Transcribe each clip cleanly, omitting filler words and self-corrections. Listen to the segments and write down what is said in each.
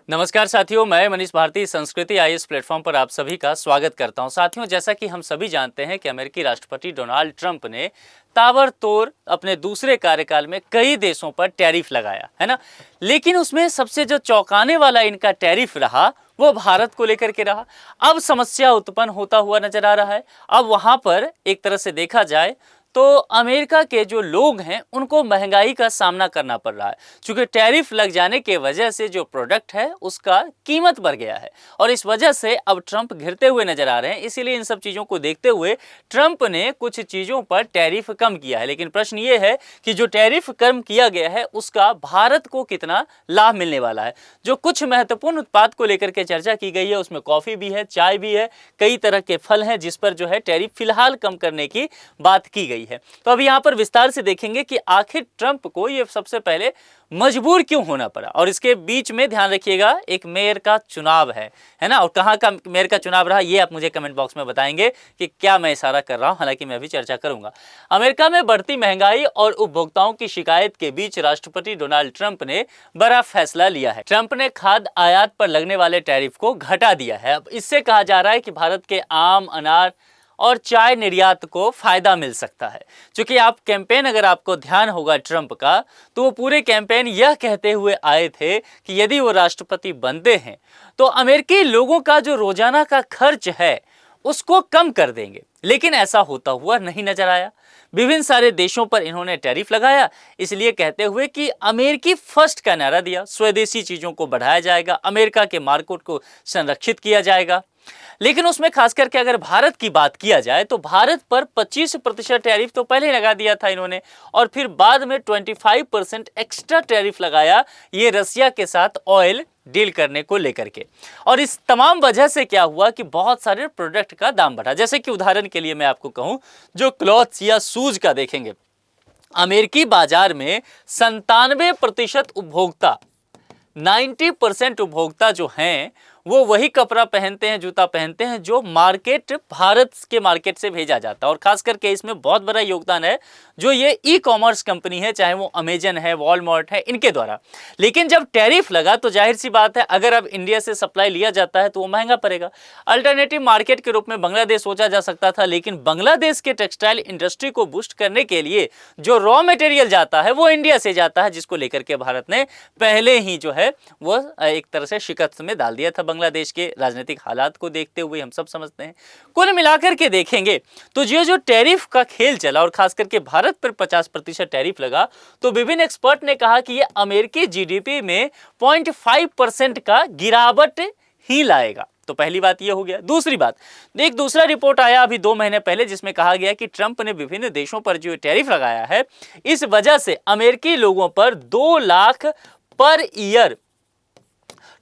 नमस्कार साथियों, मैं मनीष भारती संस्कृति आईएएस प्लेटफॉर्म पर आप सभी का स्वागत करता हूं। साथियों, जैसा कि हम सभी जानते हैं कि अमेरिकी राष्ट्रपति डोनाल्ड ट्रंप ने ताबड़तोड़ अपने दूसरे कार्यकाल में कई देशों पर टैरिफ लगाया है ना। लेकिन उसमें सबसे जो चौंकाने वाला इनका टैरिफ रहा वो भारत को लेकर के रहा। अब समस्या उत्पन्न होता हुआ नजर आ रहा है। अब वहां पर एक तरह से देखा जाए तो अमेरिका के जो लोग हैं उनको महंगाई का सामना करना पड़ रहा है, क्योंकि टैरिफ लग जाने के वजह से जो प्रोडक्ट है उसका कीमत बढ़ गया है और इस वजह से अब ट्रंप घिरते हुए नजर आ रहे हैं। इसीलिए इन सब चीज़ों को देखते हुए ट्रंप ने कुछ चीज़ों पर टैरिफ कम किया है। लेकिन प्रश्न ये है कि जो टैरिफ कम किया गया है उसका भारत को कितना लाभ मिलने वाला है। जो कुछ महत्वपूर्ण उत्पाद को लेकर के चर्चा की गई है उसमें कॉफ़ी भी है, चाय भी है, कई तरह के फल हैं जिस पर जो है टैरिफ फिलहाल कम करने की बात की गई है। तो अब यहां पर विस्तार से देखेंगे कि आखिर ट्रंप को यह सबसे पहले मजबूर क्यों होना पड़ा। और इसके बीच में ध्यान रखिएगा एक मेयर का चुनाव है ना। और कहां का मेयर का चुनाव रहा ये आप मुझे कमेंट बॉक्स में बताएंगे कि क्या मैं इशारा कर रहा हूं, हालांकि मैं भी चर्चा करूंगा। अमेरिका में बढ़ती महंगाई और उपभोक्ताओं की शिकायत के बीच राष्ट्रपति डोनाल्ड ट्रंप ने बड़ा फैसला लिया है। ट्रंप ने खाद्य आयात पर लगने वाले टैरिफ को घटा दिया है। अब इससे कहा जा रहा है कि भारत के आम, अनार और चाय निर्यात को फायदा मिल सकता है। क्योंकि आप कैंपेन, अगर आपको ध्यान होगा ट्रंप का, तो वो पूरे कैंपेन यह कहते हुए आए थे कि यदि वो राष्ट्रपति बनते हैं तो अमेरिकी लोगों का जो रोजाना का खर्च है उसको कम कर देंगे। लेकिन ऐसा होता हुआ नहीं नजर आया। विभिन्न सारे देशों पर इन्होंने टैरिफ लगाया, इसलिए कहते हुए कि अमेरिकी फर्स्ट का नारा दिया, स्वदेशी चीजों को बढ़ाया जाएगा, अमेरिका के मार्केट को संरक्षित किया जाएगा। लेकिन उसमें खास करके अगर भारत की बात किया जाए तो भारत पर 25% टैरिफ तो पहले लगा दिया था इन्होंने, और फिर बाद में 25% एक्स्ट्रा टैरिफ लगाया ये रसिया के साथ ऑयल डील करने को लेकर के। और इस तमाम वजह से क्या हुआ कि बहुत सारे प्रोडक्ट का दाम बढ़ा। जैसे कि उदाहरण के लिए मैं आपको कहूं, जो क्लॉथ्स या शूज का देखेंगे, अमेरिकी बाजार में 97% उपभोक्ता, 90% उपभोक्ता जो हैं वो वही कपड़ा पहनते हैं, जूता पहनते हैं जो भारत के मार्केट से भेजा जाता है। और खास करके इसमें बहुत बड़ा योगदान है जो ये ई कॉमर्स कंपनी है, चाहे वो अमेजन है, वॉलमार्ट है, इनके द्वारा। लेकिन जब टैरिफ लगा तो जाहिर सी बात है अगर अब इंडिया से सप्लाई लिया जाता है तो वो महंगा पड़ेगा। अल्टरनेटिव मार्केट के रूप में बांग्लादेश सोचा जा सकता था, लेकिन बांग्लादेश के टेक्सटाइल इंडस्ट्री को बूस्ट करने के लिए जो रॉ मटेरियल जाता है वो इंडिया से जाता है, जिसको लेकर के भारत ने पहले ही जो है वो एक तरह से शिकस्त में डाल दिया था। बांग्लादेश के राजनीतिक हालात को देखते हुए हम सब समझते हैं। कुल मिलाकर के देखेंगे तो जो टैरिफ का खेल चला और खास करके भारत पर 50% टैरिफ लगा, तो विभिन्न एक्सपर्ट ने कहा कि यह अमेरिकी जीडीपी में 0.5% का गिरावट ही लाएगा। तो पहली बात यह हो गया। दूसरी बात, एक दूसरा रिपोर्ट आया अभी 2 महीने पहले जिसमें कहा गया कि ट्रंप ने विभिन्न देशों पर जो टैरिफ लगाया है इस वजह से अमेरिकी लोगों पर 2 lakh per year,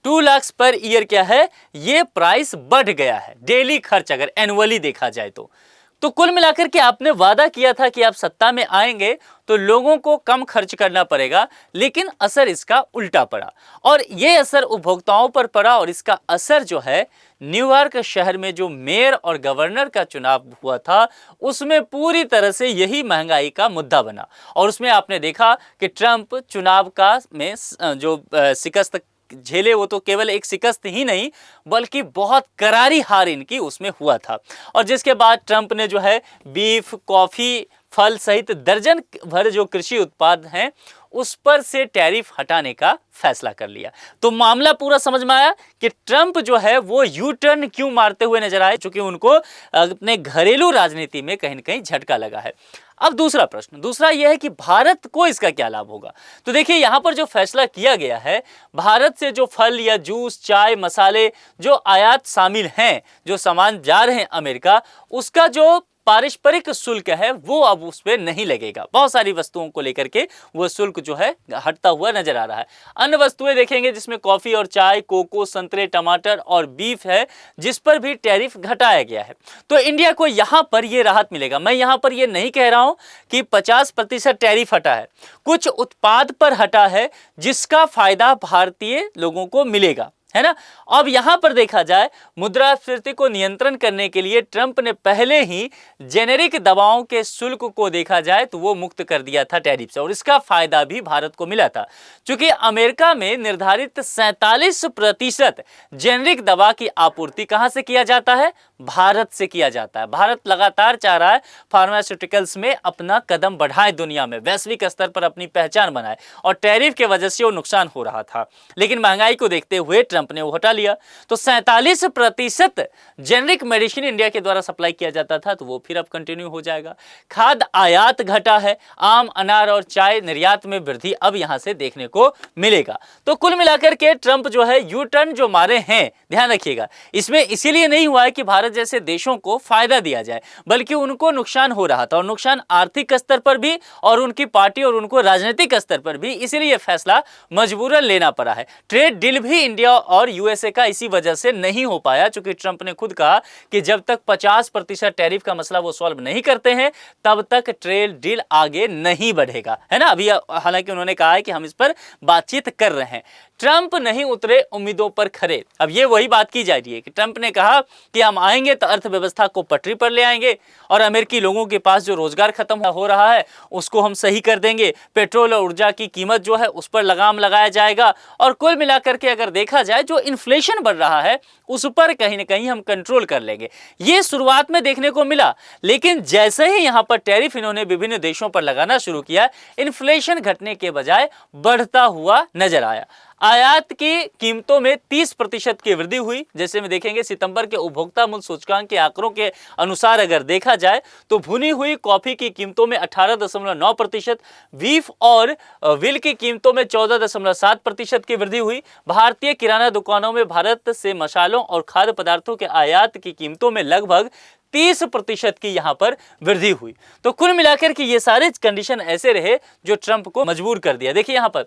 2 lakh per year क्या है, ये प्राइस बढ़ गया है। डेली खर्च अगर एनुअली देखा जाए तो कुल मिलाकर के आपने वादा किया था कि आप सत्ता में आएंगे तो लोगों को कम खर्च करना पड़ेगा, लेकिन असर इसका उल्टा पड़ा। और ये असर उपभोक्ताओं पर पड़ा और इसका असर जो है न्यूयॉर्क शहर में जो मेयर और गवर्नर का चुनाव हुआ था उसमें पूरी तरह से यही महंगाई का मुद्दा बना। और उसमें आपने देखा कि ट्रंप चुनाव का में जो शिकस्त झेले, वो तो केवल एक शिकस्त ही नहीं बल्कि बहुत करारी हार इनकी उसमें हुआ था। और जिसके बाद ट्रंप ने जो है बीफ, कॉफ़ी, फल सहित दर्जन भर जो कृषि उत्पाद हैं उस पर से टैरिफ हटाने का फैसला कर लिया। तो मामला पूरा समझ में आया कि ट्रंप जो है वो यू टर्न क्यों मारते हुए नजर आए, क्योंकि उनको अपने घरेलू राजनीति में कहीं न कहीं झटका लगा है। अब दूसरा प्रश्न, दूसरा यह है कि भारत को इसका क्या लाभ होगा। तो देखिए यहां पर जो फैसला किया गया है, भारत से जो फल या जूस, चाय, मसाले जो आयात शामिल हैं, जो सामान जा रहे हैं अमेरिका, उसका जो पारस्परिक शुल्क है वो अब उस पर नहीं लगेगा। बहुत सारी वस्तुओं को लेकर के वो शुल्क जो है हटता हुआ नजर आ रहा है। अन्य वस्तुएं देखेंगे जिसमें कॉफी और चाय, कोको, संतरे, टमाटर और बीफ है जिस पर भी टैरिफ घटाया गया है। तो इंडिया को यहां पर यह राहत मिलेगा। मैं यहां पर यह नहीं कह रहा हूं कि 50% टैरिफ हटा है, कुछ उत्पाद पर हटा है जिसका फायदा भारतीय लोगों को मिलेगा, है ना। अब यहां पर देखा जाए मुद्रास्फीति को नियंत्रण करने के लिए ट्रंप ने पहले ही जेनेरिक दवाओं के शुल्क को देखा जाए तो वो मुक्त कर दिया था टैरिफ से, और इसका फायदा भी भारत को मिला था। क्योंकि अमेरिका में निर्धारित 47% जेनेरिक दवा की आपूर्ति कहां से किया जाता है, भारत से किया जाता है। भारत लगातार चाह रहा है फार्मास्यूटिकल्स में अपना कदम बढ़ाए, दुनिया में वैश्विक स्तर पर अपनी पहचान बनाए, और टैरिफ के वजह से वो नुकसान हो रहा था। लेकिन महंगाई को देखते हुए ट्रंप ने वो हटा लिया, तो 47% जेनेरिक मेडिसिन इंडिया के द्वारा सप्लाई किया जाता था, तो वो फिर अब कंटिन्यू हो जाएगा। खाद्य आयात घटा है, आम, अनार और चाय निर्यात में वृद्धि अब यहां से देखने को मिलेगा। तो कुल मिलाकर के ट्रंप जो है यू टर्न जो मारे हैं, ध्यान रखिएगा, इसमें इसीलिए नहीं हुआ है कि भारत जैसे देशों को फायदा दिया जाए, बल्कि उनको नुकसान हो रहा था, और नुकसान आर्थिक स्तर पर भी और उनकी पार्टी और उनको राजनीतिक स्तर पर भी, इसीलिए फैसला मजबूरन लेना पड़ा है। ट्रेड डील भी इंडिया और यूएसए का इसी वजह से नहीं हो पाया, क्योंकि ट्रंप ने खुद कहा कि जब तक 50% टैरिफ का मसला वो सॉल्व नहीं करते हैं तब तक ट्रेड डील आगे नहीं बढ़ेगा, है ना। अभी हालांकि उन्होंने कहा है कि हम इस पर बातचीत कर रहे हैं। ट्रंप नहीं उतरे उम्मीदों पर खरे। अब ये वही बात की जा रही है कि ट्रंप ने कहा कि हम आएंगे तो अर्थव्यवस्था को पटरी पर ले आएंगे, और अमेरिकी लोगों के पास जो रोजगार खत्म हो रहा है उसको हम सही कर देंगे, पेट्रोल और ऊर्जा की कीमत जो है उस पर लगाम लगाया जाएगा, और कुल मिलाकर के अगर देखा जाए जो इन्फ्लेशन बढ़ रहा है उस पर कहीं ना कहीं हम कंट्रोल कर लेंगे। ये शुरुआत में देखने को मिला, लेकिन जैसे ही यहां पर टैरिफ इन्होंने विभिन्न देशों पर लगाना शुरू किया, इन्फ्लेशन घटने के बजाय बढ़ता हुआ नजर आया। आयात की कीमतों में 30% की वृद्धि हुई। जैसे में देखेंगे सितंबर के उपभोक्ता मूल्य सूचकांक के आंकड़ों के अनुसार अगर देखा जाए तो भुनी हुई कॉफी की कीमतों में 18.9%, बीफ और व्हील की कीमतों में 14.7% की वृद्धि हुई। भारतीय किराना दुकानों में भारत से मसालों और खाद्य पदार्थों के आयात की कीमतों में लगभग 30% की यहां पर वृद्धि हुई। तो कुल मिलाकर के ये सारे कंडीशन ऐसे रहे जो ट्रंप को मजबूर कर दिया। देखिए यहां पर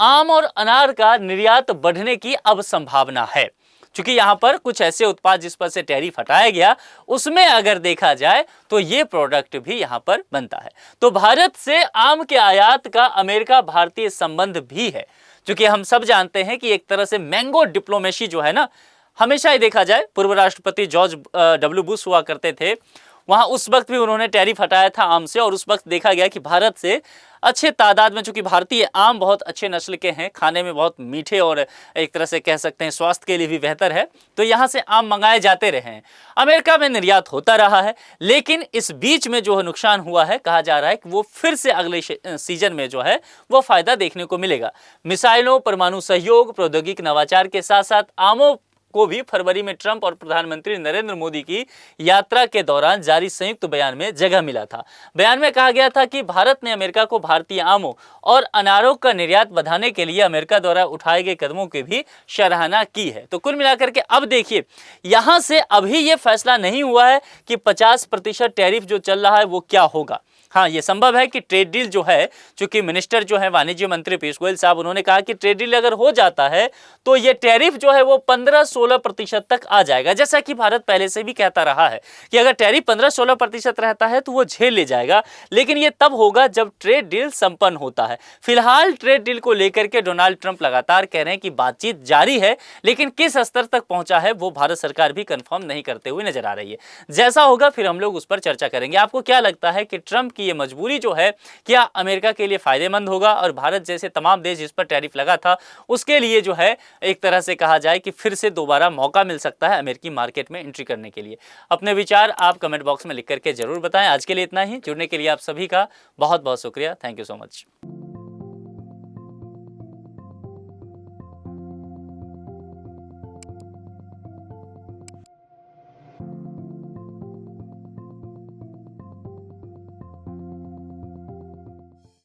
आम और अनार का निर्यात बढ़ने की अब संभावना है, क्योंकि यहां पर कुछ ऐसे उत्पाद जिस पर से टैरिफ हटाया गया उसमें अगर देखा जाए तो ये प्रोडक्ट भी यहां पर बनता है। तो भारत से आम के आयात का अमेरिका भारतीय संबंध भी है, क्योंकि हम सब जानते हैं कि एक तरह से मैंगो डिप्लोमेसी जो है ना, हमेशा ही देखा जाए पूर्व राष्ट्रपति जॉर्ज डब्ल्यू बुश हुआ करते थे, वहां उस वक्त भी उन्होंने टैरिफ हटाया था आम से, और उस वक्त देखा गया कि भारत से अच्छे तादाद में, चूंकि भारतीय आम बहुत अच्छे नस्ल के हैं, खाने में बहुत मीठे और एक तरह से कह सकते हैं स्वास्थ्य के लिए भी बेहतर है, तो यहां से आम मंगाए जाते रहे हैं। अमेरिका में निर्यात होता रहा है, लेकिन इस बीच में जो नुकसान हुआ है, कहा जा रहा है कि वो फिर से अगले सीजन में जो है वो फायदा देखने को मिलेगा। मिसाइलों, परमाणु सहयोग, प्रौद्योगिकी नवाचार के साथ साथ आमों को भी फरवरी में ट्रंप और प्रधानमंत्री नरेंद्र मोदी की यात्रा के दौरान जारी संयुक्त बयान में जगह मिला था। बयान में कहा गया था कि भारत ने अमेरिका को भारतीय आमों और अनारों का निर्यात बढ़ाने के लिए अमेरिका द्वारा उठाए गए कदमों की भी सराहना की है। तो कुल मिलाकर के अब देखिए, यहां से अभी यह फैसला नहीं हुआ है कि 50% टैरिफ जो चल रहा है वो क्या होगा। हाँ, ये संभव है कि ट्रेड डील जो है, चूंकि मिनिस्टर जो है वाणिज्य मंत्री पीयूष गोयल साहब, उन्होंने कहा कि ट्रेड डील अगर हो जाता है तो ये टैरिफ जो है वो 15-16% तक आ जाएगा। जैसा कि भारत पहले से भी कहता रहा है कि अगर टैरिफ 15-16% रहता है तो वो झेल ले जाएगा, लेकिन ये तब होगा जब ट्रेड डील संपन्न होता है। फिलहाल ट्रेड डील को लेकर के डोनाल्ड ट्रंप लगातार कह रहे हैं कि बातचीत जारी है, लेकिन किस स्तर तक पहुंचा है वो भारत सरकार भी कंफर्म नहीं करते हुए नजर आ रही है। जैसा होगा फिर हम लोग उस पर चर्चा करेंगे। आपको क्या लगता है कि ट्रंप ये मजबूरी जो है क्या अमेरिका के लिए फायदेमंद होगा, और भारत जैसे तमाम देश जिस पर टैरिफ लगा था उसके लिए जो है एक तरह से कहा जाए कि फिर से दोबारा मौका मिल सकता है अमेरिकी मार्केट में एंट्री करने के लिए? अपने विचार आप कमेंट बॉक्स में लिख करके जरूर बताएं। आज के लिए इतना ही। जुड़ने के लिए आप सभी का बहुत बहुत शुक्रिया। Thank you so much.